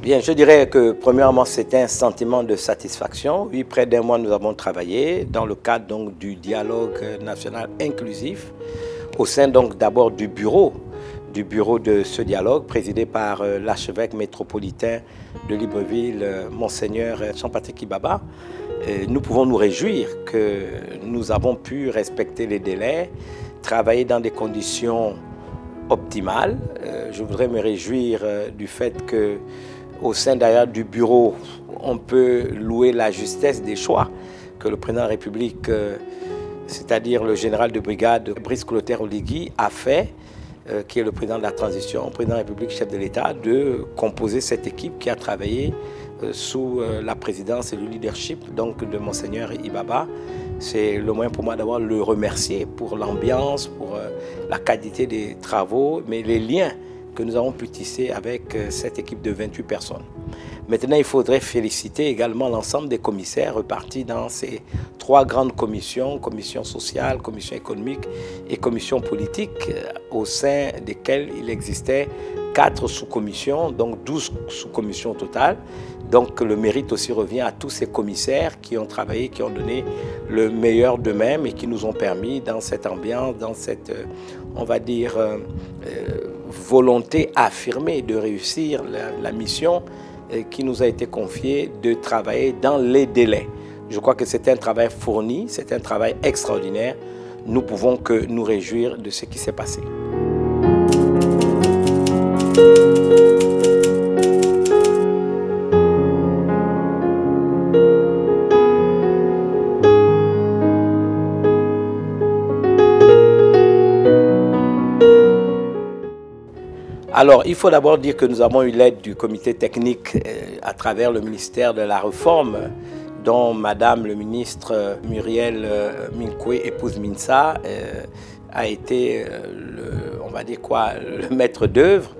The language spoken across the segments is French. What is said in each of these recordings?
Bien, je dirais que premièrement, c'était un sentiment de satisfaction. Oui, près d'un mois, nous avons travaillé dans le cadre donc, du dialogue national inclusif, au sein donc d'abord du bureau de ce dialogue, présidé par l'archevêque métropolitain de Libreville, Monseigneur Jean-Patrick Ibaba. Nous pouvons nous réjouir que nous avons pu respecter les délais, travailler dans des conditions optimales. Je voudrais me réjouir du fait que au sein d'ailleurs du bureau, on peut louer la justesse des choix que le président de la République, c'est-à-dire le général de brigade Brice Clotaire Oligui, a fait, qui est le président de la transition, président de la République, chef de l'État, de composer cette équipe qui a travaillé sous la présidence et le leadership donc, de Monseigneur Ibaba. C'est le moyen pour moi d'avoir le remercier pour l'ambiance, pour la qualité des travaux, mais les liens que nous avons pu tisser avec cette équipe de 28 personnes. Maintenant, il faudrait féliciter également l'ensemble des commissaires repartis dans ces 3 grandes commissions, commission sociale, commission économique et commission politique, au sein desquelles il existait 4 sous-commissions, donc 12 sous-commissions au total. Donc le mérite aussi revient à tous ces commissaires qui ont travaillé, qui ont donné le meilleur d'eux-mêmes et qui nous ont permis dans cette ambiance, dans cette, on va dire, volonté affirmée de réussir la mission qui nous a été confiée de travailler dans les délais. Je crois que c'est un travail fourni, c'est un travail extraordinaire. Nous pouvons que nous réjouir de ce qui s'est passé. Alors, il faut d'abord dire que nous avons eu l'aide du comité technique à travers le ministère de la Réforme, dont Madame le ministre Muriel Minkwe, épouse Minsa, a été, on va dire quoi, le maître d'œuvre.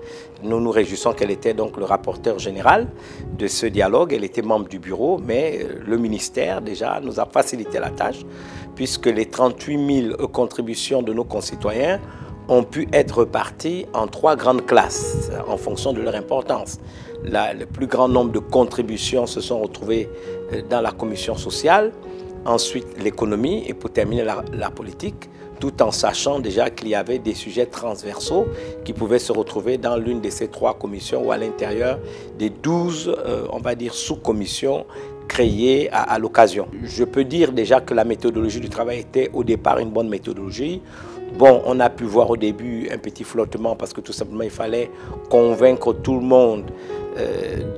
Nous nous réjouissons qu'elle était donc le rapporteur général de ce dialogue. Elle était membre du bureau, mais le ministère déjà nous a facilité la tâche, puisque les 38 000 contributions de nos concitoyens ont pu être repartis en 3 grandes classes en fonction de leur importance. Le plus grand nombre de contributions se sont retrouvées dans la commission sociale, ensuite l'économie et pour terminer la politique, tout en sachant déjà qu'il y avait des sujets transversaux qui pouvaient se retrouver dans l'une de ces 3 commissions ou à l'intérieur des 12, on va dire, sous-commissions créées à l'occasion. Je peux dire déjà que la méthodologie du travail était au départ une bonne méthodologie. Bon, on a pu voir au début un petit flottement parce que tout simplement il fallait convaincre tout le monde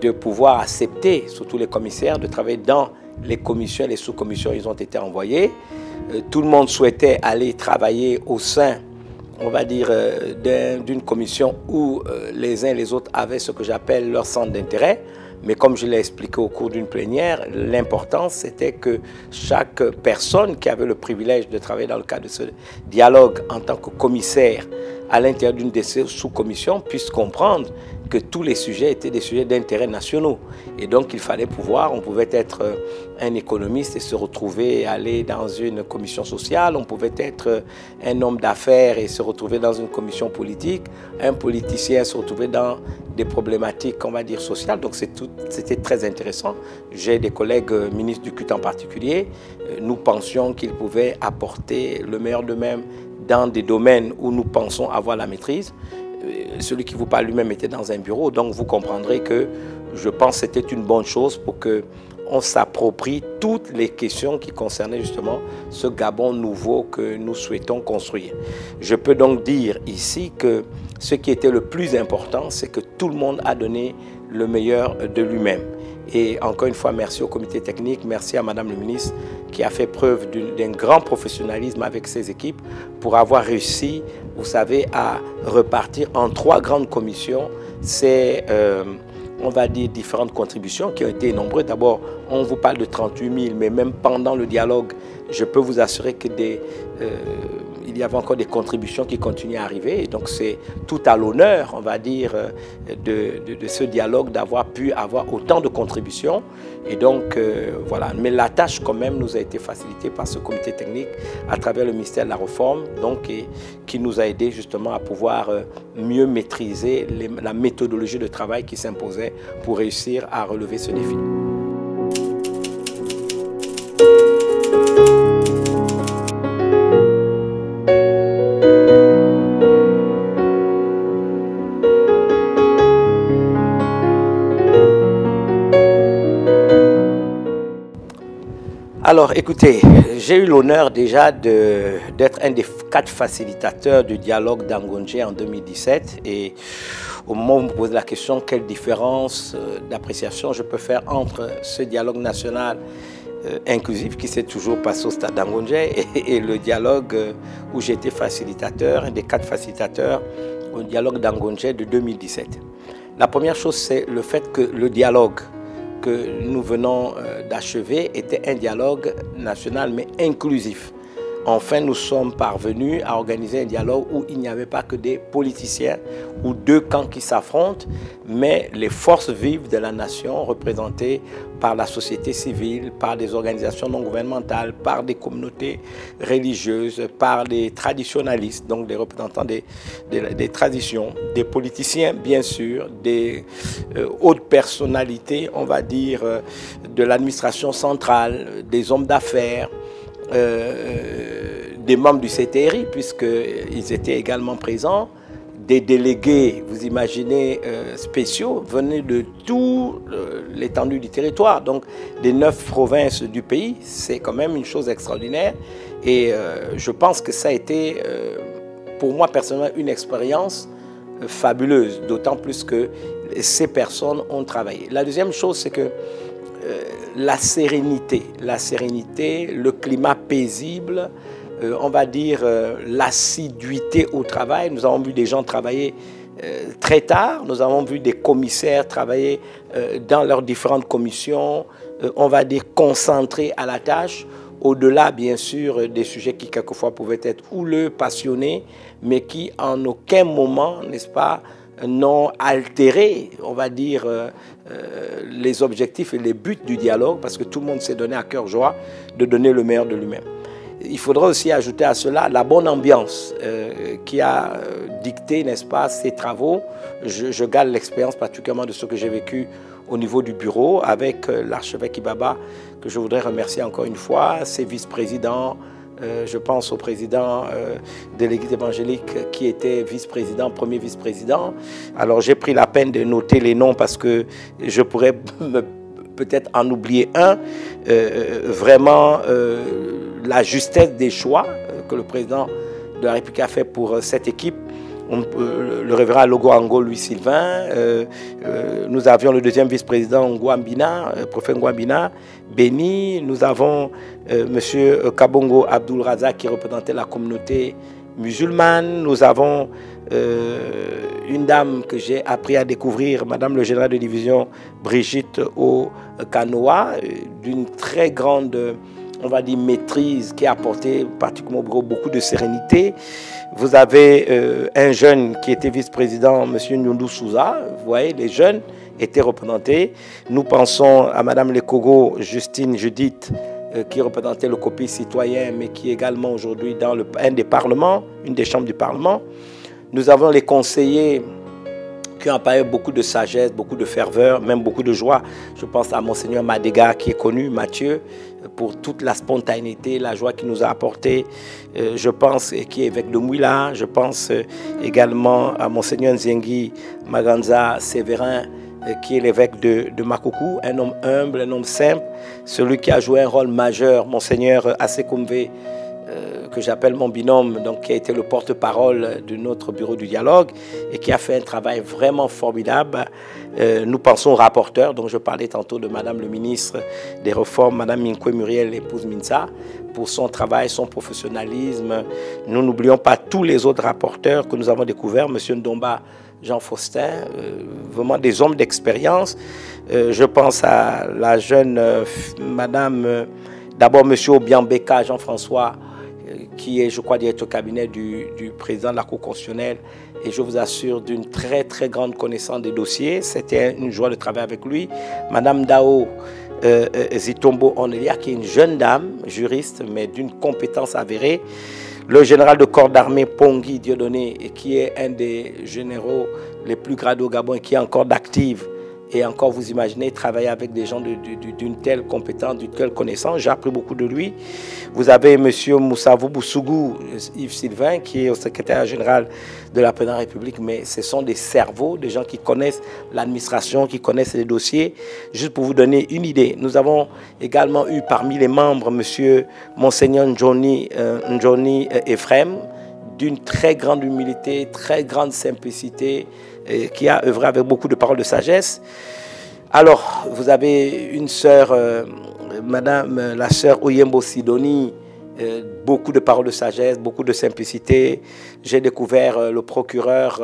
de pouvoir accepter, surtout les commissaires, de travailler dans les commissions et les sous-commissions. Ils ont été envoyés. Tout le monde souhaitait aller travailler au sein, on va dire, d'une commission où les uns et les autres avaient ce que j'appelle leur centre d'intérêt. Mais comme je l'ai expliqué au cours d'une plénière, l'important c'était que chaque personne qui avait le privilège de travailler dans le cadre de ce dialogue en tant que commissaire à l'intérieur d'une de ces sous-commissions puisse comprendre que tous les sujets étaient des sujets d'intérêt nationaux. Et donc il fallait pouvoir, on pouvait être un économiste et se retrouver aller dans une commission sociale, on pouvait être un homme d'affaires et se retrouver dans une commission politique, un politicien se retrouver dans des problématiques, on va dire, sociales. Donc c'était très intéressant. J'ai des collègues ministres du culte en particulier. Nous pensions qu'ils pouvaient apporter le meilleur d'eux-mêmes dans des domaines où nous pensons avoir la maîtrise. Celui qui vous parle lui-même était dans un bureau, donc vous comprendrez que je pense que c'était une bonne chose pour qu'on s'approprie toutes les questions qui concernaient justement ce Gabon nouveau que nous souhaitons construire. Je peux donc dire ici que ce qui était le plus important, c'est que tout le monde a donné le meilleur de lui-même. Et encore une fois, merci au comité technique, merci à Madame le ministre qui a fait preuve d'un grand professionnalisme avec ses équipes pour avoir réussi, vous savez, à repartir en 3 grandes commissions ces, on va dire, différentes contributions qui ont été nombreuses. D'abord, on vous parle de 38 000, mais même pendant le dialogue, je peux vous assurer que il y avait encore des contributions qui continuaient à arriver. Et donc c'est tout à l'honneur, on va dire, de ce dialogue d'avoir pu avoir autant de contributions. Et donc voilà, mais la tâche quand même nous a été facilitée par ce comité technique à travers le ministère de la Réforme, donc, qui nous a aidé justement à pouvoir mieux maîtriser la méthodologie de travail qui s'imposait pour réussir à relever ce défi. Alors écoutez, j'ai eu l'honneur déjà d'être un des 4 facilitateurs du dialogue d'Angonje en 2017 et au moment où vous me posez la question, quelle différence d'appréciation je peux faire entre ce dialogue national inclusif qui s'est toujours passé au stade d'Angonje et le dialogue où j'ai été facilitateur, un des 4 facilitateurs au dialogue d'Angonje de 2017. La première chose, c'est le fait que le dialogue que nous venons d'achever était un dialogue national mais inclusif. Enfin, nous sommes parvenus à organiser un dialogue où il n'y avait pas que des politiciens ou 2 camps qui s'affrontent, mais les forces vives de la nation représentées par la société civile, par des organisations non gouvernementales, par des communautés religieuses, par des traditionalistes, donc des représentants des traditions, des politiciens bien sûr, des hautes personnalités, on va dire, de l'administration centrale, des hommes d'affaires, des membres du CTRI, puisqu'ils étaient également présents, des délégués, vous imaginez, spéciaux, venus de toute l'étendue du territoire, donc des 9 provinces du pays. C'est quand même une chose extraordinaire et je pense que ça a été, pour moi personnellement, une expérience fabuleuse, d'autant plus que ces personnes ont travaillé. La deuxième chose, c'est que la sérénité, le climat paisible, on va dire l'assiduité au travail. Nous avons vu des gens travailler très tard, nous avons vu des commissaires travailler dans leurs différentes commissions, on va dire concentrés à la tâche, au-delà bien sûr des sujets qui quelquefois pouvaient être houleux, passionnés, mais qui en aucun moment, n'est-ce pas, n'ont altéré, on va dire, les objectifs et les buts du dialogue, parce que tout le monde s'est donné à cœur joie de donner le meilleur de lui-même. Il faudra aussi ajouter à cela la bonne ambiance qui a dicté, n'est-ce pas, ces travaux. Je garde l'expérience particulièrement de ce que j'ai vécu au niveau du bureau avec l'archevêque Ibaba, que je voudrais remercier encore une fois, ses vice-présidents. Je pense au président de l'église évangélique qui était vice-président, premier vice-président. Alors j'ai pris la peine de noter les noms parce que je pourrais peut-être en oublier un. Vraiment la justesse des choix que le président de la République a fait pour cette équipe. Le révérend Logo Ango Louis Sylvain, nous avions le deuxième vice-président Ngouambina, prophète Ngouambina, béni. Nous avons M. Kabongo Abdul Razak qui représentait la communauté musulmane. Nous avons une dame que j'ai appris à découvrir, Madame le général de division Brigitte Okanoa, d'une très grande, on va dire, maîtrise qui a apporté particulièrement au bureau beaucoup de sérénité. Vous avez un jeune qui était vice-président, M. Nyundu Souza. Vous voyez, les jeunes étaient représentés. Nous pensons à Mme Lekogo, Justine Judith, qui représentait le COPI citoyen, mais qui est également aujourd'hui dans un des parlements, une des chambres du Parlement. Nous avons les conseillers qui ont apparu beaucoup de sagesse, beaucoup de ferveur, même beaucoup de joie. Je pense à Monseigneur Madega qui est connu, Mathieu, pour toute la spontanéité, la joie qu'il nous a apportée. Je pense, qui est évêque de Mouila. Je pense également à Monseigneur Nzengi Maganza Séverin, qui est l'évêque de Makoukou, un homme humble, un homme simple, celui qui a joué un rôle majeur, Monseigneur Asekoumve, que j'appelle mon binôme, donc qui a été le porte-parole de notre bureau du dialogue et qui a fait un travail vraiment formidable. Nous pensons au rapporteur, dont je parlais tantôt de Madame le ministre des Réformes, Madame Minkwe Muriel, épouse Minsa, pour son travail, son professionnalisme. Nous n'oublions pas tous les autres rapporteurs que nous avons découverts, Monsieur Ndomba Jean Faustin, vraiment des hommes d'expérience. Je pense à la jeune madame, d'abord monsieur Obiambeka Jean-François, qui est, je crois, directeur au cabinet du président de la Cour constitutionnelle. Et je vous assure d'une très très grande connaissance des dossiers. C'était une joie de travailler avec lui. Madame Dao Zitombo Onelia, qui est une jeune dame, juriste, mais d'une compétence avérée. Le général de corps d'armée Pongui Dieudonné, qui est un des généraux les plus gradés au Gabon et qui est encore d'active. Et encore, vous imaginez, travailler avec des gens d'une telle compétence, d'une telle connaissance. J'ai appris beaucoup de lui. Vous avez M. Moussavou Boussougou, Yves Sylvain, qui est au secrétaire général de la Présidence de la République. Mais ce sont des cerveaux, des gens qui connaissent l'administration, qui connaissent les dossiers. Juste pour vous donner une idée, nous avons également eu parmi les membres M. Monseigneur Njoni Ephraim, d'une très grande humilité, très grande simplicité, qui a œuvré avec beaucoup de paroles de sagesse. Alors, vous avez une sœur, madame, la sœur Oyembo Sidoni, beaucoup de paroles de sagesse, beaucoup de simplicité. J'ai découvert le procureur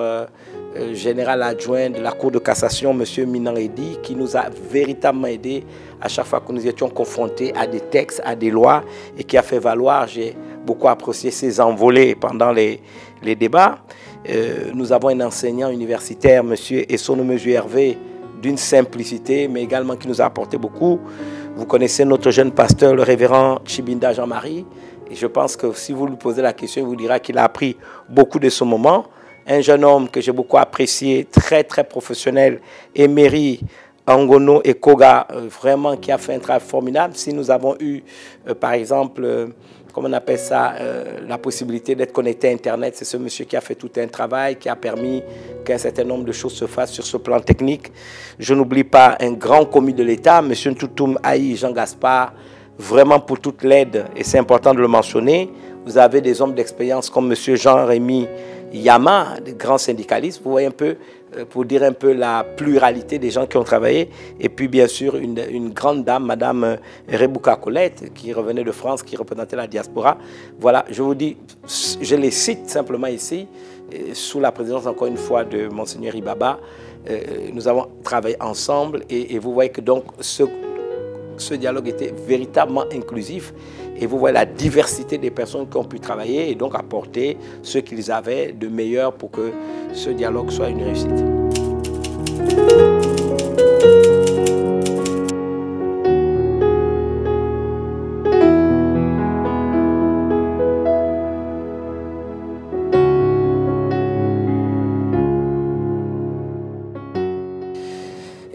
général adjoint de la Cour de cassation, M. Minaredi, qui nous a véritablement aidés à chaque fois que nous étions confrontés à des textes, à des lois, et qui a fait valoir, j'ai beaucoup apprécié ses envolées pendant les débats. Nous avons un enseignant universitaire, M. Essonomeu Hervé, d'une simplicité, mais également qui nous a apporté beaucoup. Vous connaissez notre jeune pasteur, le révérend Chibinda Jean-Marie. Et je pense que si vous lui posez la question, il vous dira qu'il a appris beaucoup de ce moment. Un jeune homme que j'ai beaucoup apprécié, très très professionnel, Emery Angono et Koga, vraiment qui a fait un travail formidable. Si nous avons eu, par exemple, comment on appelle ça, la possibilité d'être connecté à Internet, c'est ce monsieur qui a fait tout un travail, qui a permis qu'un certain nombre de choses se fassent sur ce plan technique. Je n'oublie pas un grand commis de l'État, M. Ntoutoum Aïe Jean Gaspard, vraiment pour toute l'aide, et c'est important de le mentionner. Vous avez des hommes d'expérience comme M. Jean-Rémy Yama, des grands syndicalistes, vous voyez un peu, pour dire un peu la pluralité des gens qui ont travaillé. Et puis bien sûr une grande dame, Madame Rebouka Colette, qui revenait de France, qui représentait la diaspora. Voilà, je vous dis, je les cite simplement ici, sous la présidence encore une fois de Monseigneur Ibaba. Nous avons travaillé ensemble et vous voyez que donc ce dialogue était véritablement inclusif. Et vous voyez la diversité des personnes qui ont pu travailler et donc apporter ce qu'ils avaient de meilleur pour que ce dialogue soit une réussite.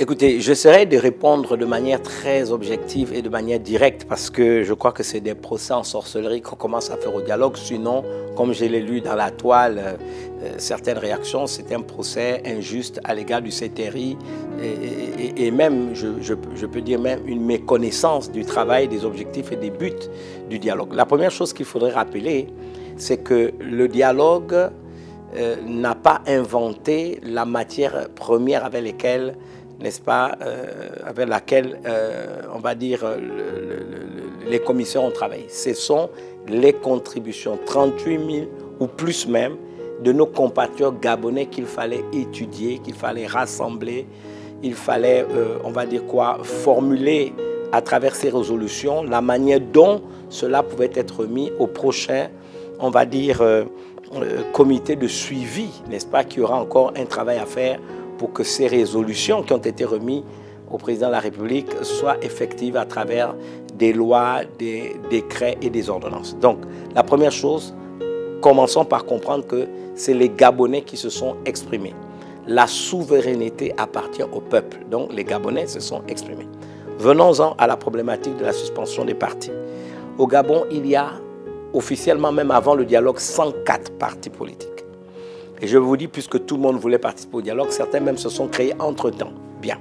Écoutez, j'essaierai de répondre de manière très objective et de manière directe parce que je crois que c'est des procès en sorcellerie qu'on commence à faire au dialogue. Sinon, comme je l'ai lu dans la toile, certaines réactions, c'est un procès injuste à l'égard du CTRI et même, je peux dire même, une méconnaissance du travail, des objectifs et des buts du dialogue. La première chose qu'il faudrait rappeler, c'est que le dialogue n'a pas inventé la matière première avec laquelle, n'est-ce pas, avec laquelle, on va dire, les commissions ont travaillé. Ce sont les contributions, 38 000 ou plus même, de nos compatriotes gabonais qu'il fallait étudier, qu'il fallait rassembler, il fallait, on va dire quoi, formuler à travers ces résolutions la manière dont cela pouvait être mis au prochain, on va dire, comité de suivi, n'est-ce pas, qui aura encore un travail à faire pour que ces résolutions qui ont été remises au président de la République soient effectives à travers des lois, des décrets et des ordonnances. Donc, la première chose, commençons par comprendre que c'est les Gabonais qui se sont exprimés. La souveraineté appartient au peuple, donc les Gabonais se sont exprimés. Venons-en à la problématique de la suspension des partis. Au Gabon, il y a officiellement, même avant le dialogue, 104 partis politiques. Et je vous dis, puisque tout le monde voulait participer au dialogue, certains même se sont créés entre-temps. Bien.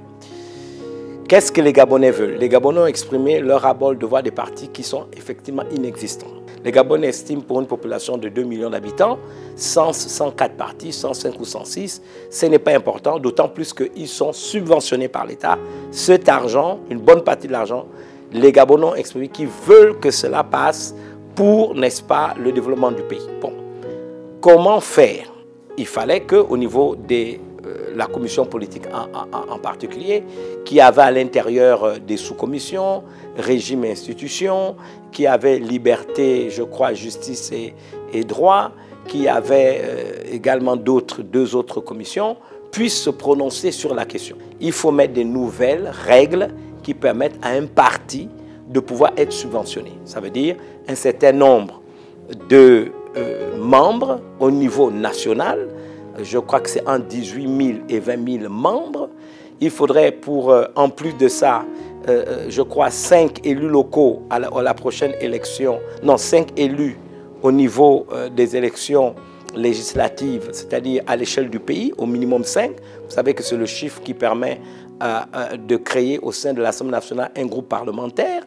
Qu'est-ce que les Gabonais veulent? Les Gabonais ont exprimé leur ras-bol de voir des partis qui sont effectivement inexistants. Les Gabonais estiment pour une population de 2 millions d'habitants, 104 partis, 105 ou 106, ce n'est pas important, d'autant plus qu'ils sont subventionnés par l'État. Cet argent, une bonne partie de l'argent, les Gabonais ont exprimé qu'ils veulent que cela passe pour, n'est-ce pas, le développement du pays. Bon. Comment faire? Il fallait qu'au niveau des la commission politique en particulier, qui avait à l'intérieur des sous-commissions, régime et institutions, qui avait liberté, je crois, justice et droit, qui avait également deux autres commissions, puissent se prononcer sur la question. Il faut mettre des nouvelles règles qui permettent à un parti de pouvoir être subventionné. Ça veut dire un certain nombre de membres au niveau national. Je crois que c'est entre 18 000 et 20 000 membres. Il faudrait en plus de ça, je crois 5 élus locaux à la prochaine élection. Non, 5 élus au niveau des élections législatives, c'est-à-dire à l'échelle du pays, au minimum 5. Vous savez que c'est le chiffre qui permet de créer au sein de l'Assemblée nationale un groupe parlementaire.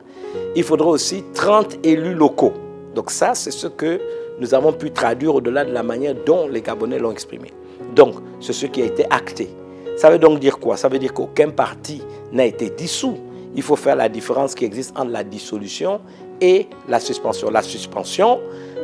Il faudra aussi 30 élus locaux. Donc ça, c'est ce que nous avons pu traduire au-delà de la manière dont les Gabonais l'ont exprimé. Donc, c'est ce qui a été acté. Ça veut donc dire quoi? Ça veut dire qu'aucun parti n'a été dissous. Il faut faire la différence qui existe entre la dissolution et la suspension. La suspension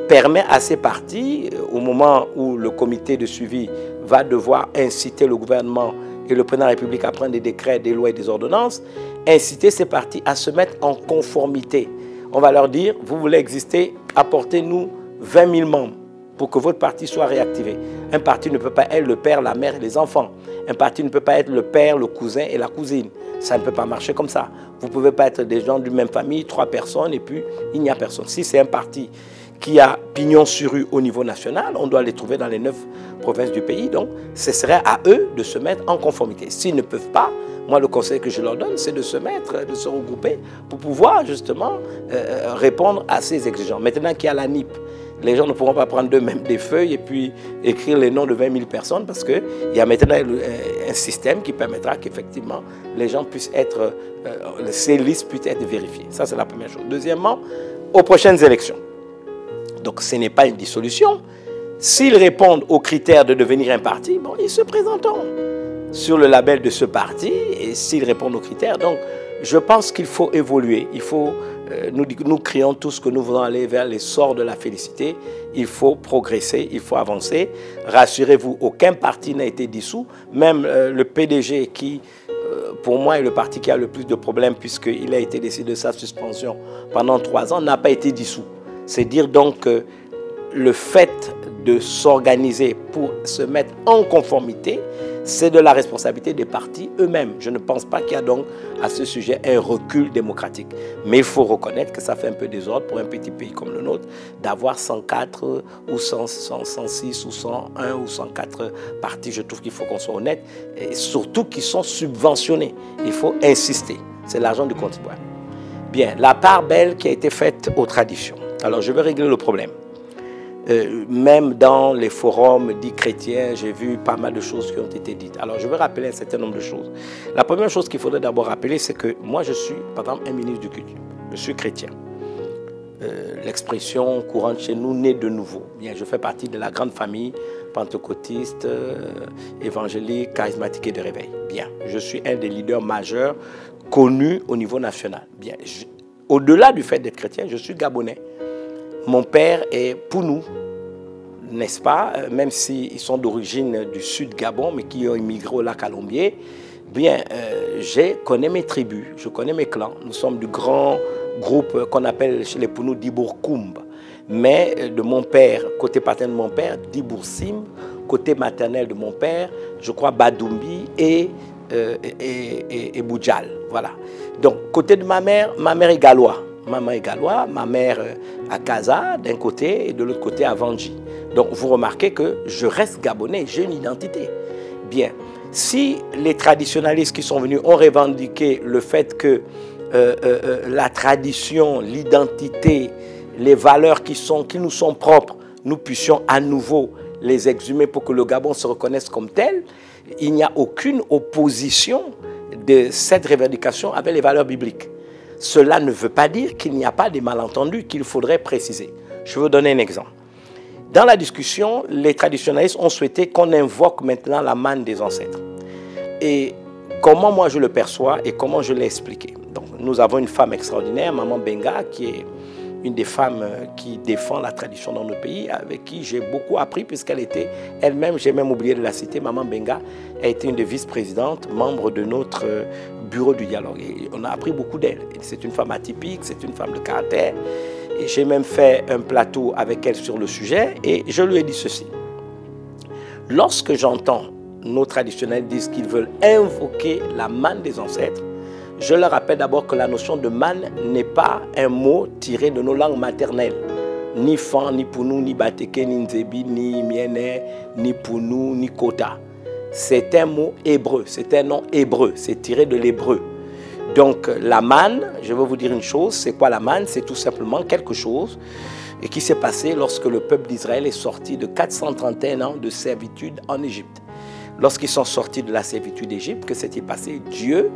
permet à ces partis, au moment où le comité de suivi va devoir inciter le gouvernement et le président de la République à prendre des décrets, des lois et des ordonnances, inciter ces partis à se mettre en conformité. On va leur dire, vous voulez exister, apportez-nous 20 000 membres pour que votre parti soit réactivé. Un parti ne peut pas être le père, la mère et les enfants. Un parti ne peut pas être le père, le cousin et la cousine. Ça ne peut pas marcher comme ça. Vous ne pouvez pas être des gens d'une même famille, 3 personnes et puis il n'y a personne. Si c'est un parti qui a pignon sur rue au niveau national, on doit les trouver dans les 9 provinces du pays. Donc, ce serait à eux de se mettre en conformité. S'ils ne peuvent pas, moi, le conseil que je leur donne, c'est de se mettre, de se regrouper pour pouvoir justement répondre à ces exigences. Maintenant qu'il y a la NIP, les gens ne pourront pas prendre d'eux-mêmes des feuilles et puis écrire les noms de 20 000 personnes parce qu'il y a maintenant un système qui permettra qu'effectivement les gens puissent être, ces listes puissent être vérifiées. Ça, c'est la première chose. Deuxièmement, aux prochaines élections. Donc, ce n'est pas une dissolution. S'ils répondent aux critères de devenir un parti, bon, ils se présenteront sur le label de ce parti et s'ils répondent aux critères. Donc, je pense qu'il faut évoluer. Il faut, nous crions tous que nous voulons aller vers l'essor de la félicité. Il faut progresser, il faut avancer. Rassurez-vous, aucun parti n'a été dissous. Même le PDG qui, pour moi, est le parti qui a le plus de problèmes puisqu'il a été décidé de sa suspension pendant 3 ans, n'a pas été dissous. C'est dire donc que le fait de s'organiser pour se mettre en conformité, c'est de la responsabilité des partis eux-mêmes. Je ne pense pas qu'il y a donc à ce sujet un recul démocratique. Mais il faut reconnaître que ça fait un peu désordre pour un petit pays comme le nôtre d'avoir 104 ou 106 ou 101 ou 104 partis. Je trouve qu'il faut qu'on soit honnête et surtout qu'ils sont subventionnés. Il faut insister. C'est l'argent du contribuable. Bien, la part belle qui a été faite aux traditions. Alors, je vais régler le problème. Même dans les forums dits chrétiens, j'ai vu pas mal de choses qui ont été dites. Alors, je vais rappeler un certain nombre de choses. La première chose qu'il faudrait d'abord rappeler, c'est que moi, je suis, par exemple, un ministre du culte. Je suis chrétien. L'expression courante chez nous, né de nouveau. Bien, je fais partie de la grande famille pentecôtiste, évangélique, charismatique et de réveil. Bien, je suis un des leaders majeurs connus au niveau national. Bien, au-delà du fait d'être chrétien, je suis gabonais. Mon père est Pounou, n'est-ce pas? Même s'ils sont d'origine du sud Gabon, mais qui ont immigré au lac Alombié. Bien, je connais mes tribus, je connais mes clans. Nous sommes du grand groupe qu'on appelle chez les Pounous Dibourkoumb. Mais de mon père, côté paternel de mon père, Diboursim, côté maternel de mon père, je crois Badoumbi et Boudjal. Voilà. Donc, côté de ma mère est gallois. Maman est gallois, ma mère à Casa d'un côté et de l'autre côté à Vandji. Donc vous remarquez que je reste gabonais, j'ai une identité. Bien, si les traditionalistes qui sont venus ont revendiqué le fait que la tradition, l'identité, les valeurs qui nous sont propres, nous puissions à nouveau les exhumer pour que le Gabon se reconnaisse comme tel, il n'y a aucune opposition de cette revendication avec les valeurs bibliques. Cela ne veut pas dire qu'il n'y a pas de malentendus qu'il faudrait préciser. Je vais vous donner un exemple. Dans la discussion, les traditionalistes ont souhaité qu'on invoque maintenant la manne des ancêtres. Et comment moi je le perçois et comment je l'ai expliqué. Donc, nous avons une femme extraordinaire, Maman Benga, qui est une des femmes qui défend la tradition dans notre pays, avec qui j'ai beaucoup appris, puisqu'elle était elle-même, j'ai même oublié de la citer, Maman Benga, a été une des vice-présidentes, membre de notre bureau du dialogue. Et on a appris beaucoup d'elle. C'est une femme atypique, c'est une femme de caractère. Et j'ai même fait un plateau avec elle sur le sujet et je lui ai dit ceci. Lorsque j'entends nos traditionnels dire qu'ils veulent invoquer la manne des ancêtres, je leur rappelle d'abord que la notion de manne n'est pas un mot tiré de nos langues maternelles. Ni Fan, ni Pounou, ni Bateke, ni Nzebi, ni Miene, ni Pounou, ni Kota. C'est un mot hébreu, c'est un nom hébreu, c'est tiré de l'hébreu. Donc la manne, je vais vous dire une chose, c'est quoi la manne? C'est tout simplement quelque chose qui s'est passé lorsque le peuple d'Israël est sorti de 431 ans de servitude en Égypte. Lorsqu'ils sont sortis de la servitude d'Égypte, que s'est-il passé? Dieu,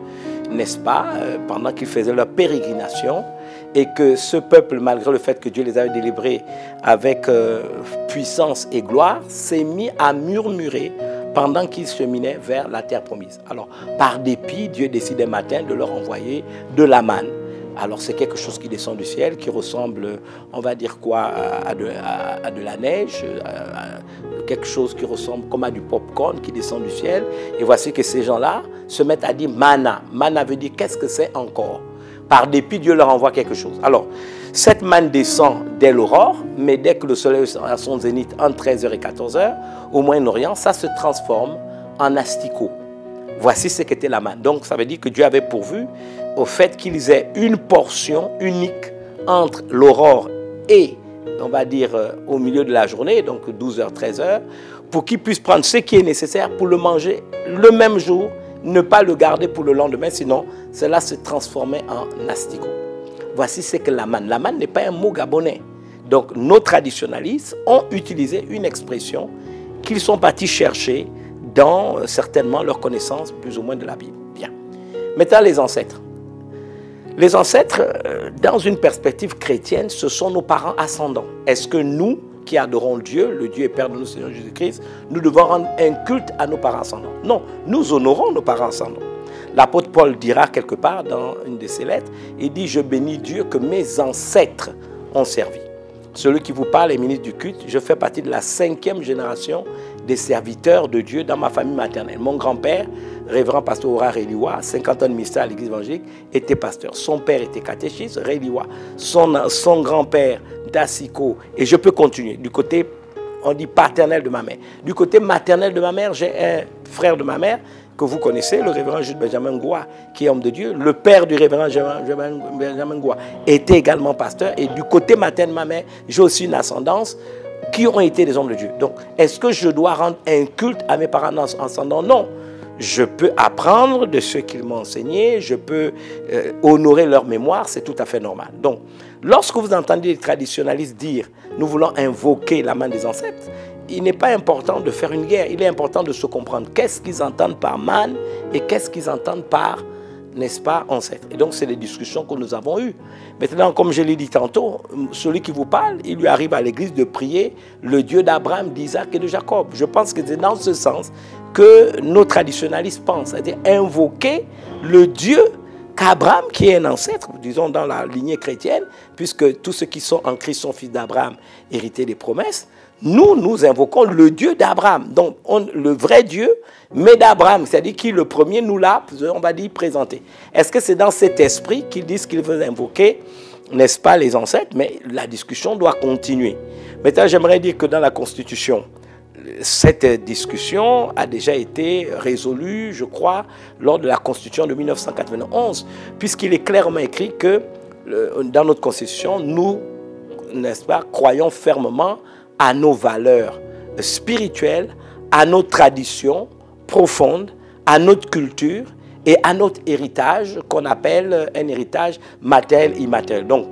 n'est-ce pas, pendant qu'ils faisaient leur pérégrination, et que ce peuple, malgré le fait que Dieu les avait délivrés avec puissance et gloire, s'est mis à murmurer pendant qu'ils cheminaient vers la terre promise. Alors, par dépit, Dieu décide un matin de leur envoyer de la manne. Alors, c'est quelque chose qui descend du ciel, qui ressemble, on va dire quoi, à de la neige, quelque chose qui ressemble comme à du popcorn qui descend du ciel. Et voici que ces gens-là se mettent à dire manna. Manna veut dire qu'est-ce que c'est encore? Par dépit, Dieu leur envoie quelque chose. Alors, cette manne descend dès l'aurore, mais dès que le soleil est à son zénith entre 13h et 14h, au Moyen-Orient, ça se transforme en asticot. Voici ce qu'était la manne. Donc, ça veut dire que Dieu avait pourvu au fait qu'ils aient une portion unique entre l'aurore et, on va dire, au milieu de la journée, donc 12h, 13h, pour qu'ils puissent prendre ce qui est nécessaire pour le manger le même jour, ne pas le garder pour le lendemain, sinon cela se transformait en asticot. Voici ce que la manne. La manne n'est pas un mot gabonais. Donc, nos traditionalistes ont utilisé une expression qu'ils sont partis chercher dans certainement leur connaissance plus ou moins de la Bible. Bien. Maintenant, les ancêtres. Les ancêtres, dans une perspective chrétienne, ce sont nos parents ascendants. Est-ce que nous, qui adorons Dieu, le Dieu et Père de notre Seigneur Jésus-Christ, nous devons rendre un culte à nos parents ascendants? Non, nous honorons nos parents ascendants. L'apôtre Paul dira quelque part dans une de ses lettres, il dit « Je bénis Dieu que mes ancêtres ont servi ». Celui qui vous parle est ministre du culte. Je fais partie de la 5e génération des serviteurs de Dieu dans ma famille maternelle. Mon grand-père, révérend pasteur Ora Reliwa, 50 ans de ministère à l'église évangélique, était pasteur. Son père était catéchiste, Reliwa. Son grand-père, Dassiko. Et je peux continuer. Du côté, on dit paternel de ma mère. Du côté maternel de ma mère, j'ai un frère de ma mère que vous connaissez, le révérend Jude Benjamin Ngoua, qui est homme de Dieu. Le père du révérend Benjamin Ngoua était également pasteur. Et du côté maternel de ma mère, j'ai aussi une ascendance qui ont été des hommes de Dieu. Donc, est-ce que je dois rendre un culte à mes parents ascendants? Non. Je peux apprendre de ce qu'ils m'ont enseigné, je peux honorer leur mémoire, c'est tout à fait normal. Donc, lorsque vous entendez les traditionalistes dire « nous voulons invoquer la main des ancêtres », il n'est pas important de faire une guerre, il est important de se comprendre qu'est-ce qu'ils entendent par manne et qu'est-ce qu'ils entendent par, n'est-ce pas, ancêtre. Et donc, c'est des discussions que nous avons eues. Maintenant, comme je l'ai dit tantôt, celui qui vous parle, il lui arrive à l'église de prier le Dieu d'Abraham, d'Isaac et de Jacob. Je pense que c'est dans ce sens que nos traditionalistes pensent, c'est-à-dire invoquer le Dieu qu'Abraham, qui est un ancêtre, disons dans la lignée chrétienne, puisque tous ceux qui sont en Christ sont fils d'Abraham, hérités des promesses, nous invoquons le Dieu d'Abraham. Donc, le vrai Dieu, mais d'Abraham, c'est-à-dire qui le premier nous l'a, on va dire, présenté. Est-ce que c'est dans cet esprit qu'ils disent qu'ils veulent invoquer, n'est-ce pas, les ancêtres? Mais la discussion doit continuer. Maintenant, j'aimerais dire que dans la Constitution, cette discussion a déjà été résolue, je crois, lors de la Constitution de 1991, puisqu'il est clairement écrit que dans notre Constitution, nous, n'est-ce pas, croyons fermement à nos valeurs spirituelles, à nos traditions profondes, à notre culture et à notre héritage qu'on appelle un héritage matériel immatériel. Donc,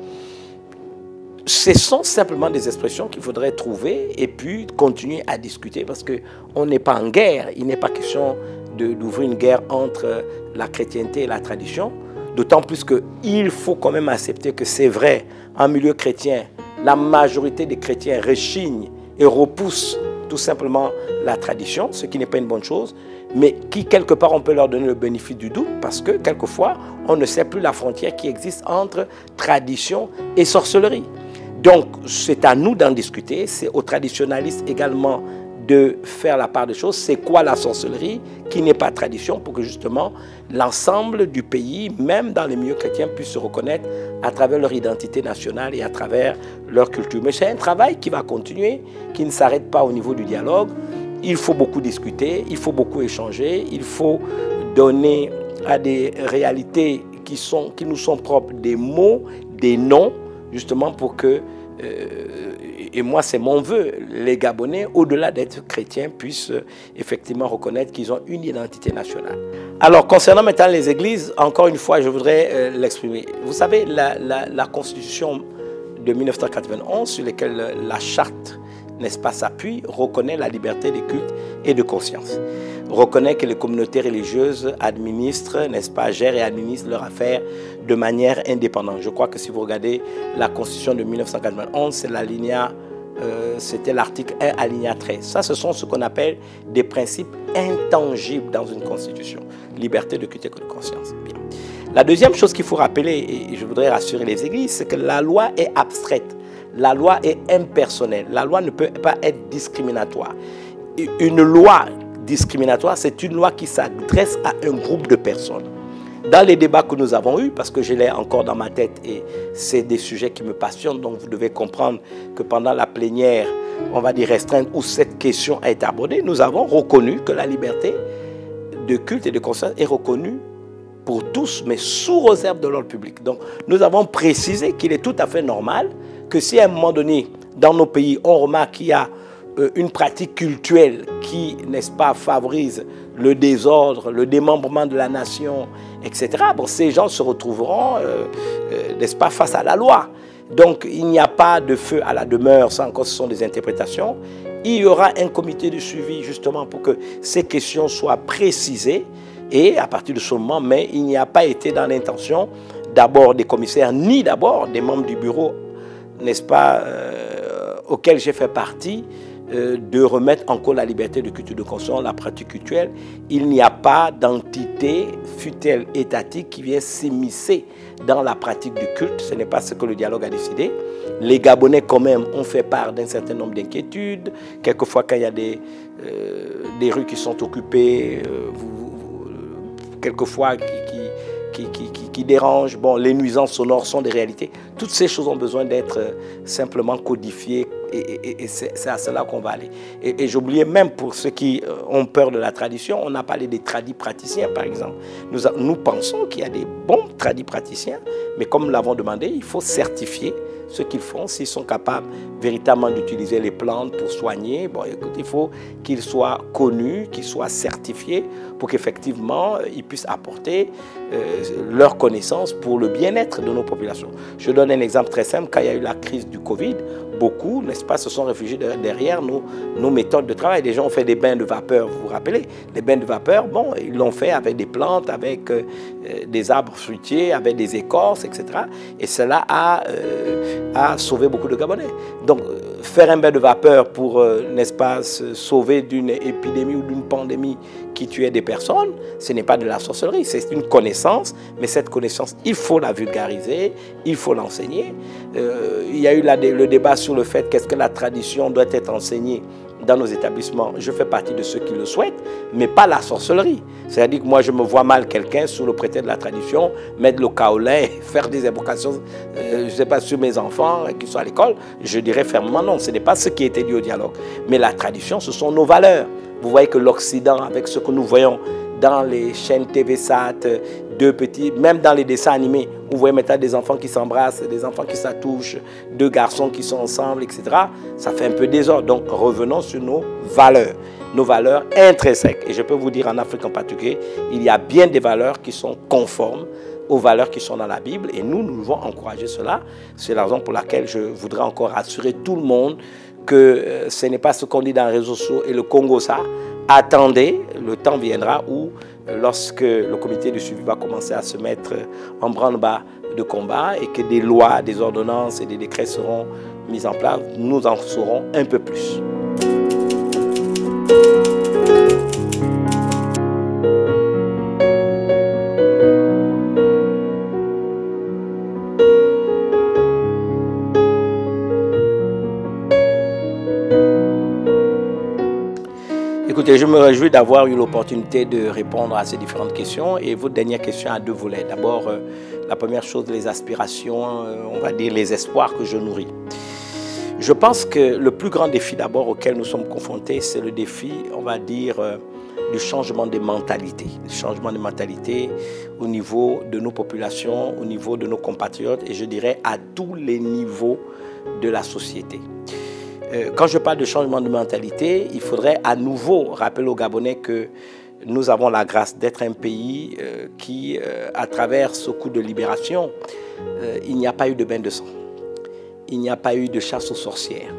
ce sont simplement des expressions qu'il faudrait trouver et puis continuer à discuter parce qu'on n'est pas en guerre. Il n'est pas question d'ouvrir une guerre entre la chrétienté et la tradition. D'autant plus qu'il faut quand même accepter que c'est vrai, en milieu chrétien, la majorité des chrétiens rechignent et repoussent tout simplement la tradition, ce qui n'est pas une bonne chose, mais qui, quelque part, on peut leur donner le bénéfice du doute, parce que, quelquefois, on ne sait plus la frontière qui existe entre tradition et sorcellerie. Donc, c'est à nous d'en discuter, c'est aux traditionalistes également de faire la part des choses. C'est quoi la sorcellerie qui n'est pas tradition, pour que justement l'ensemble du pays, même dans les milieux chrétiens, puisse se reconnaître à travers leur identité nationale et à travers leur culture. Mais c'est un travail qui va continuer, qui ne s'arrête pas au niveau du dialogue. Il faut beaucoup discuter, il faut beaucoup échanger, il faut donner à des réalités qui nous sont propres des mots, des noms, justement pour que, et moi c'est mon vœu, les Gabonais, au-delà d'être chrétiens, puissent effectivement reconnaître qu'ils ont une identité nationale. Alors concernant maintenant les églises, encore une fois je voudrais l'exprimer. Vous savez, la Constitution de 1991, sur laquelle la charte, n'est-ce pas, s'appuie, reconnaît la liberté des cultes et de conscience. Reconnaît que les communautés religieuses administrent, n'est-ce pas, gèrent et administrent leurs affaires de manière indépendante. Je crois que si vous regardez la Constitution de 1991, c'est c'était l'article 1, alinéa 13. Ça, ce sont ce qu'on appelle des principes intangibles dans une Constitution. Liberté de culte et de conscience. Bien. La deuxième chose qu'il faut rappeler, et je voudrais rassurer les églises, c'est que la loi est abstraite. La loi est impersonnelle. La loi ne peut pas être discriminatoire. Une loi discriminatoire, c'est une loi qui s'adresse à un groupe de personnes. Dans les débats que nous avons eus, parce que je l'ai encore dans ma tête et c'est des sujets qui me passionnent, donc vous devez comprendre que pendant la plénière, on va dire restreinte, où cette question a été abordée, nous avons reconnu que la liberté de culte et de conscience est reconnue pour tous, mais sous réserve de l'ordre public. Donc nous avons précisé qu'il est tout à fait normal que si à un moment donné, dans nos pays, on remarque qu'il y a une pratique cultuelle qui, n'est-ce pas, favorise le désordre, le démembrement de la nation, etc., bon, ces gens se retrouveront, n'est-ce pas, face à la loi. Donc, il n'y a pas de feu à la demeure, ça encore, ce sont des interprétations. Il y aura un comité de suivi, justement, pour que ces questions soient précisées. Et à partir de ce moment, mais il n'y a pas été dans l'intention d'abord des commissaires, ni d'abord des membres du bureau, n'est-ce pas, auquel j'ai fait partie, de remettre en cause la liberté de culte de conscience, la pratique cultuelle. Il n'y a pas d'entité, fût-elle étatique, qui vient s'immiscer dans la pratique du culte. Ce n'est pas ce que le dialogue a décidé. Les Gabonais, quand même, ont fait part d'un certain nombre d'inquiétudes. Quelquefois, quand il y a des rues qui sont occupées, quelquefois qui dérangent, bon, les nuisances sonores sont des réalités. Toutes ces choses ont besoin d'être simplement codifiées et c'est à cela qu'on va aller. Et j'oubliais même pour ceux qui ont peur de la tradition, on a parlé des tradis praticiens par exemple. Nous pensons qu'il y a des bons tradis praticiens, mais comme nous l'avons demandé, il faut certifier ce qu'ils font, s'ils sont capables véritablement d'utiliser les plantes pour soigner. Bon, écoute, il faut qu'ils soient connus, qu'ils soient certifiés pour qu'effectivement, ils puissent apporter leur connaissance pour le bien-être de nos populations. Je donne un exemple très simple. Quand il y a eu la crise du Covid, beaucoup, n'est-ce pas, se sont réfugiés derrière nos méthodes de travail. Les gens ont fait des bains de vapeur, vous vous rappelez? Les bains de vapeur, bon, ils l'ont fait avec des plantes, avec des arbres fruitiers, avec des écorces, etc. Et cela a sauvé beaucoup de Gabonais. Donc, faire un bain de vapeur pour, n'est-ce pas, se sauver d'une épidémie ou d'une pandémie qui tuait des personnes, ce n'est pas de la sorcellerie, c'est une connaissance, mais cette connaissance, il faut la vulgariser, il faut l'enseigner. Il y a eu le débat sur le fait qu'est-ce que la tradition doit être enseignée dans nos établissements. Je fais partie de ceux qui le souhaitent, mais pas la sorcellerie. C'est-à-dire que moi, je me vois mal quelqu'un sous le prétexte de la tradition, mettre le kaolin et faire des invocations, je ne sais pas, sur mes enfants qui sont à l'école. Je dirais fermement non, ce n'est pas ce qui a été dit au dialogue. Mais la tradition, ce sont nos valeurs. Vous voyez que l'Occident, avec ce que nous voyons dans les chaînes TV-Sat, même dans les dessins animés, vous voyez maintenant des enfants qui s'embrassent, des enfants qui s'attouchent, deux garçons qui sont ensemble, etc. Ça fait un peu désordre. Donc revenons sur nos valeurs intrinsèques. Et je peux vous dire en Afrique en particulier, il y a bien des valeurs qui sont conformes aux valeurs qui sont dans la Bible. Et nous devons encourager cela. C'est la raison pour laquelle je voudrais encore rassurer tout le monde que ce n'est pas ce qu'on dit dans les réseaux sociaux et le Congo ça. Attendez, le temps viendra où, lorsque le comité de suivi va commencer à se mettre en branle-bas de combat et que des lois, des ordonnances et des décrets seront mis en place, nous en saurons un peu plus. Écoutez, je me réjouis d'avoir eu l'opportunité de répondre à ces différentes questions. Et votre dernière question a deux volets. D'abord, la première chose, les aspirations, on va dire les espoirs que je nourris. Je pense que le plus grand défi d'abord auquel nous sommes confrontés, c'est le défi, on va dire, du changement des mentalités. Le changement des mentalités au niveau de nos populations, au niveau de nos compatriotes et je dirais à tous les niveaux de la société. Quand je parle de changement de mentalité, il faudrait à nouveau rappeler aux Gabonais que nous avons la grâce d'être un pays qui, à travers ce coup de libération, il n'y a pas eu de bain de sang. Il n'y a pas eu de chasse aux sorcières.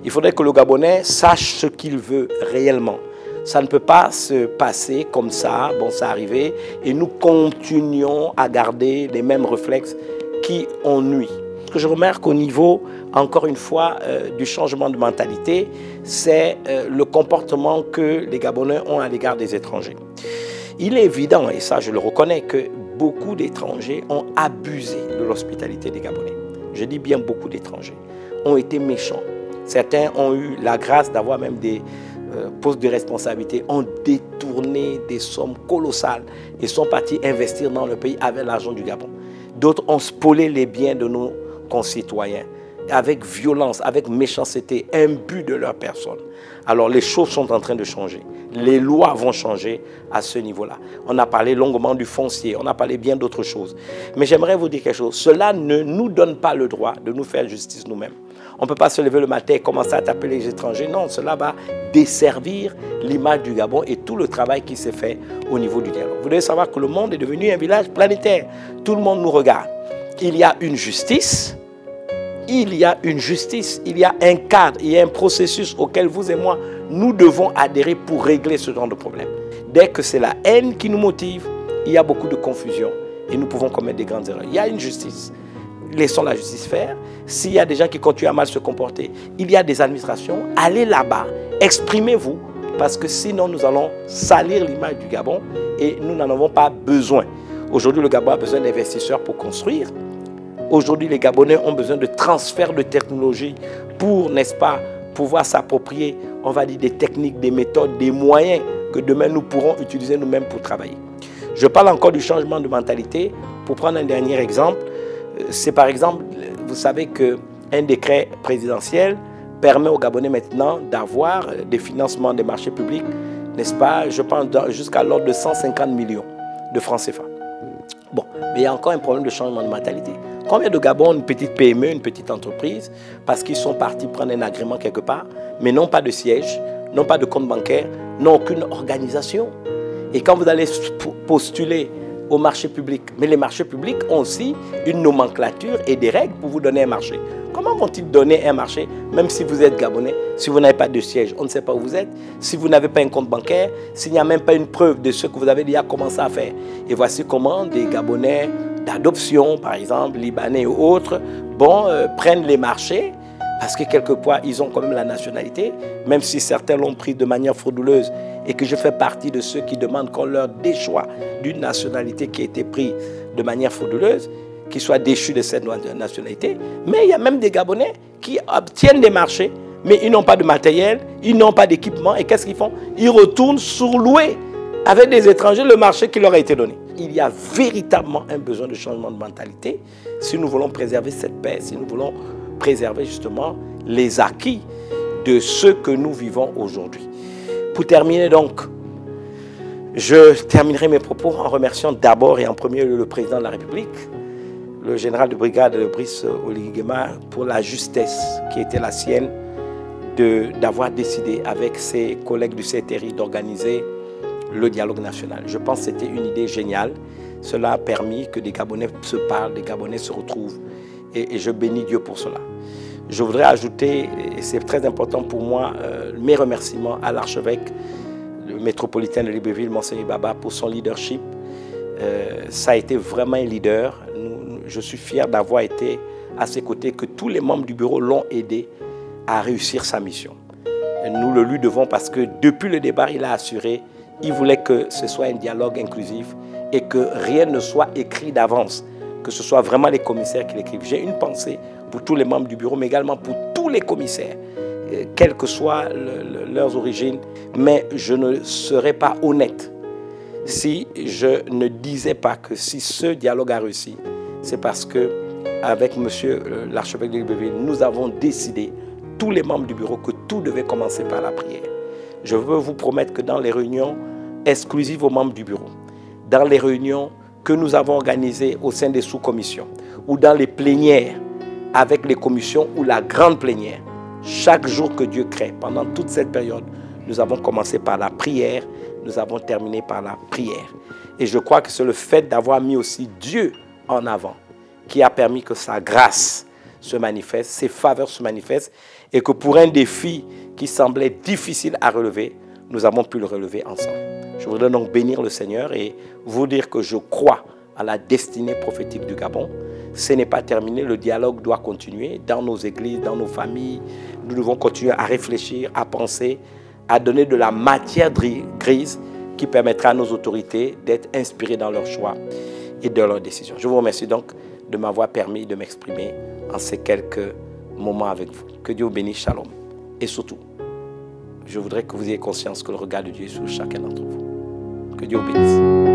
Il faudrait que le Gabonais sache ce qu'il veut réellement. Ça ne peut pas se passer comme ça, bon, ça arrivé, et nous continuons à garder les mêmes réflexes qui ont nui. Ce que je remarque au niveau, encore une fois, du changement de mentalité, c'est le comportement que les Gabonais ont à l'égard des étrangers. Il est évident, et ça je le reconnais, que beaucoup d'étrangers ont abusé de l'hospitalité des Gabonais. Je dis bien beaucoup d'étrangers ont été méchants. Certains ont eu la grâce d'avoir même des postes de responsabilité, ont détourné des sommes colossales et sont partis investir dans le pays avec l'argent du Gabon. D'autres ont spolié les biens de nos concitoyens avec violence, avec méchanceté, imbu de leur personne. Alors les choses sont en train de changer. Les lois vont changer à ce niveau-là. On a parlé longuement du foncier, on a parlé bien d'autres choses. Mais j'aimerais vous dire quelque chose. Cela ne nous donne pas le droit de nous faire justice nous-mêmes. On ne peut pas se lever le matin et commencer à taper les étrangers. Non, cela va desservir l'image du Gabon et tout le travail qui s'est fait au niveau du dialogue. Vous devez savoir que le monde est devenu un village planétaire. Tout le monde nous regarde. Il y a une justice, il y a un cadre, il y a un processus auquel vous et moi, nous devons adhérer pour régler ce genre de problème. Dès que c'est la haine qui nous motive, il y a beaucoup de confusion et nous pouvons commettre des grandes erreurs. Il y a une justice. Laissons la justice faire. S'il y a des gens qui continuent à mal se comporter, il y a des administrations. Allez là-bas, exprimez-vous, parce que sinon nous allons salir l'image du Gabon et nous n'en avons pas besoin. Aujourd'hui, le Gabon a besoin d'investisseurs pour construire. Aujourd'hui, les Gabonais ont besoin de transfert de technologie pour, n'est-ce pas, pouvoir s'approprier, on va dire, des techniques, des méthodes, des moyens que demain nous pourrons utiliser nous-mêmes pour travailler. Je parle encore du changement de mentalité. Pour prendre un dernier exemple, c'est par exemple, vous savez qu'un décret présidentiel permet aux Gabonais maintenant d'avoir des financements des marchés publics, n'est-ce pas, je pense jusqu'à l'ordre de 150 millions de francs CFA. Bon, mais il y a encore un problème de changement de mentalité. Combien de Gabon ont une petite PME, une petite entreprise, parce qu'ils sont partis prendre un agrément quelque part, mais n'ont pas de siège, n'ont pas de compte bancaire, n'ont aucune organisation. Et quand vous allez postuler au marché public, mais les marchés publics ont aussi une nomenclature et des règles pour vous donner un marché. Comment vont-ils donner un marché, même si vous êtes Gabonais, si vous n'avez pas de siège, on ne sait pas où vous êtes, si vous n'avez pas un compte bancaire, s'il n'y a même pas une preuve de ce que vous avez déjà commencé à faire. Et voici comment des Gabonais d'adoption, par exemple, Libanais ou autres, prennent les marchés, parce que quelquefois, ils ont quand même la nationalité, même si certains l'ont pris de manière frauduleuse, et que je fais partie de ceux qui demandent qu'on leur déchoie d'une nationalité qui a été prise de manière frauduleuse, qu'ils soient déchus de cette nationalité. Mais il y a même des Gabonais qui obtiennent des marchés, mais ils n'ont pas de matériel, ils n'ont pas d'équipement, et qu'est-ce qu'ils font? Ils retournent surlouer avec des étrangers le marché qui leur a été donné. Il y a véritablement un besoin de changement de mentalité si nous voulons préserver cette paix, si nous voulons préserver justement les acquis de ce que nous vivons aujourd'hui. Pour terminer donc, je terminerai mes propos en remerciant d'abord et en premier lieu le président de la République, le général de brigade Brice Oligui Nguema, pour la justesse qui était la sienne d'avoir décidé avec ses collègues du CTRI d'organiser le dialogue national. Je pense que c'était une idée géniale. Cela a permis que des Gabonais se parlent, des Gabonais se retrouvent. Et je bénis Dieu pour cela. Je voudrais ajouter, et c'est très important pour moi, mes remerciements à l'archevêque, le métropolitain de Libreville, Monseigneur Baba, pour son leadership. Ça a été vraiment un leader. Je suis fier d'avoir été à ses côtés, que tous les membres du bureau l'ont aidé à réussir sa mission. nous le lui devons parce que depuis le départ, il a assuré, il voulait que ce soit un dialogue inclusif et que rien ne soit écrit d'avance, que ce soit vraiment les commissaires qui l'écrivent. J'ai une pensée pour tous les membres du bureau, mais également pour tous les commissaires, quelles que soient leurs origines, mais je ne serais pas honnête si je ne disais pas que si ce dialogue a réussi, c'est parce que avec monsieur l'archevêque de Libreville, nous avons décidé, tous les membres du bureau, que tout devait commencer par la prière. Je veux vous promettre que dans les réunions exclusives aux membres du bureau, dans les réunions que nous avons organisées au sein des sous-commissions, ou dans les plénières avec les commissions ou la grande plénière, chaque jour que Dieu crée, pendant toute cette période, nous avons commencé par la prière, nous avons terminé par la prière. Et je crois que c'est le fait d'avoir mis aussi Dieu en avant qui a permis que sa grâce se manifeste, ses faveurs se manifestent, et que pour un défi qui semblait difficile à relever, nous avons pu le relever ensemble. Je voudrais donc bénir le Seigneur et vous dire que je crois à la destinée prophétique du Gabon. Ce n'est pas terminé, le dialogue doit continuer dans nos églises, dans nos familles. Nous devons continuer à réfléchir, à penser, à donner de la matière grise qui permettra à nos autorités d'être inspirées dans leurs choix et dans leurs décisions. Je vous remercie donc de m'avoir permis de m'exprimer en ces quelques moments avec vous. Que Dieu vous bénisse, shalom. Et surtout, je voudrais que vous ayez conscience que le regard de Dieu est sur chacun d'entre vous. Que Dieu vous bénisse.